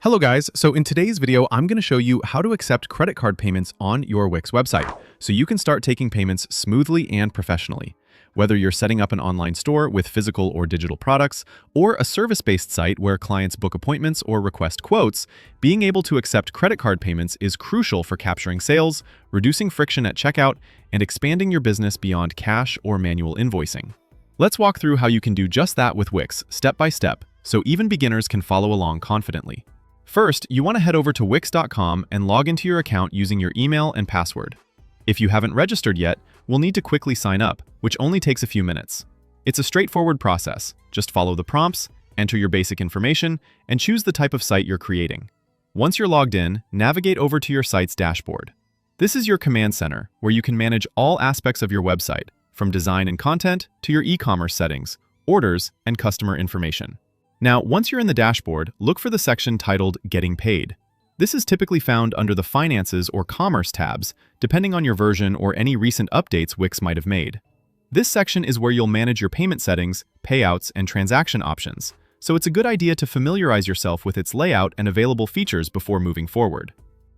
Hello guys, so in today's video, I'm going to show you how to accept credit card payments on your Wix website, so you can start taking payments smoothly and professionally. Whether you're setting up an online store with physical or digital products, or a service-based site where clients book appointments or request quotes, being able to accept credit card payments is crucial for capturing sales, reducing friction at checkout, and expanding your business beyond cash or manual invoicing. Let's walk through how you can do just that with Wix, step by step, so even beginners can follow along confidently. First, you want to head over to Wix.com and log into your account using your email and password. If you haven't registered yet, we'll need to quickly sign up, which only takes a few minutes. It's a straightforward process. Just follow the prompts, enter your basic information, and choose the type of site you're creating. Once you're logged in, navigate over to your site's dashboard. This is your command center, where you can manage all aspects of your website, from design and content to your e-commerce settings, orders, and customer information. Now, once you're in the dashboard, look for the section titled Getting Paid. This is typically found under the Finances or Commerce tabs, depending on your version or any recent updates Wix might have made. This section is where you'll manage your payment settings, payouts, and transaction options, so it's a good idea to familiarize yourself with its layout and available features before moving forward.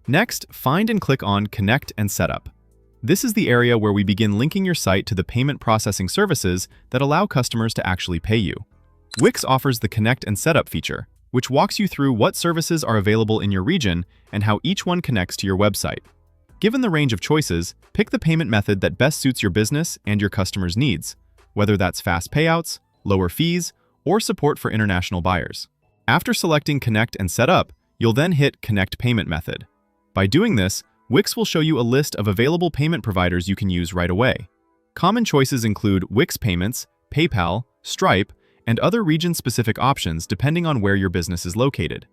Next, find and click on Connect and Setup. This is the area where we begin linking your site to the payment processing services that allow customers to actually pay you. Wix offers the Connect and Setup feature, which walks you through what services are available in your region and how each one connects to your website. Given the range of choices, pick the payment method that best suits your business and your customers' needs, whether that's fast payouts, lower fees, or support for international buyers. After selecting Connect and Setup, you'll then hit Connect Payment Method. By doing this, Wix will show you a list of available payment providers you can use right away. Common choices include Wix Payments, PayPal, Stripe, and other region-specific options depending on where your business is located.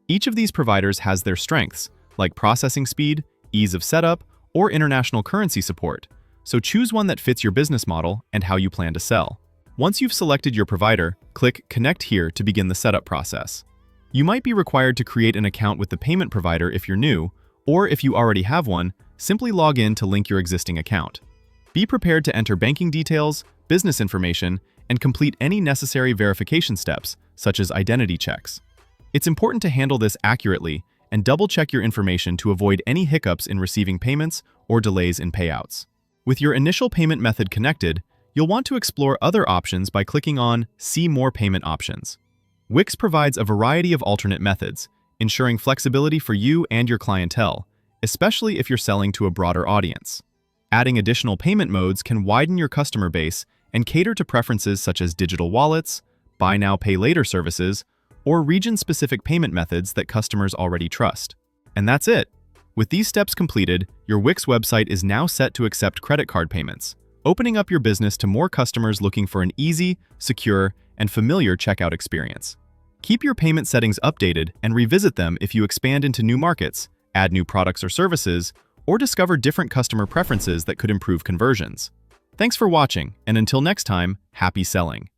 Each of these providers has their strengths, like processing speed, ease of setup, or international currency support, so choose one that fits your business model and how you plan to sell. Once you've selected your provider, click Connect here to begin the setup process. You might be required to create an account with the payment provider if you're new, or if you already have one, simply log in to link your existing account. Be prepared to enter banking details, business information, and complete any necessary verification steps, such as identity checks. It's important to handle this accurately and double-check your information to avoid any hiccups in receiving payments or delays in payouts. With your initial payment method connected, you'll want to explore other options by clicking on See More Payment Options. Wix provides a variety of alternate methods, ensuring flexibility for you and your clientele, especially if you're selling to a broader audience. Adding additional payment modes can widen your customer base and cater to preferences such as digital wallets, buy now, pay later services, or region-specific payment methods that customers already trust. And that's it! With these steps completed, your Wix website is now set to accept credit card payments, opening up your business to more customers looking for an easy, secure, and familiar checkout experience. Keep your payment settings updated and revisit them if you expand into new markets, add new products or services, or discover different customer preferences that could improve conversions. Thanks for watching, and until next time, happy selling!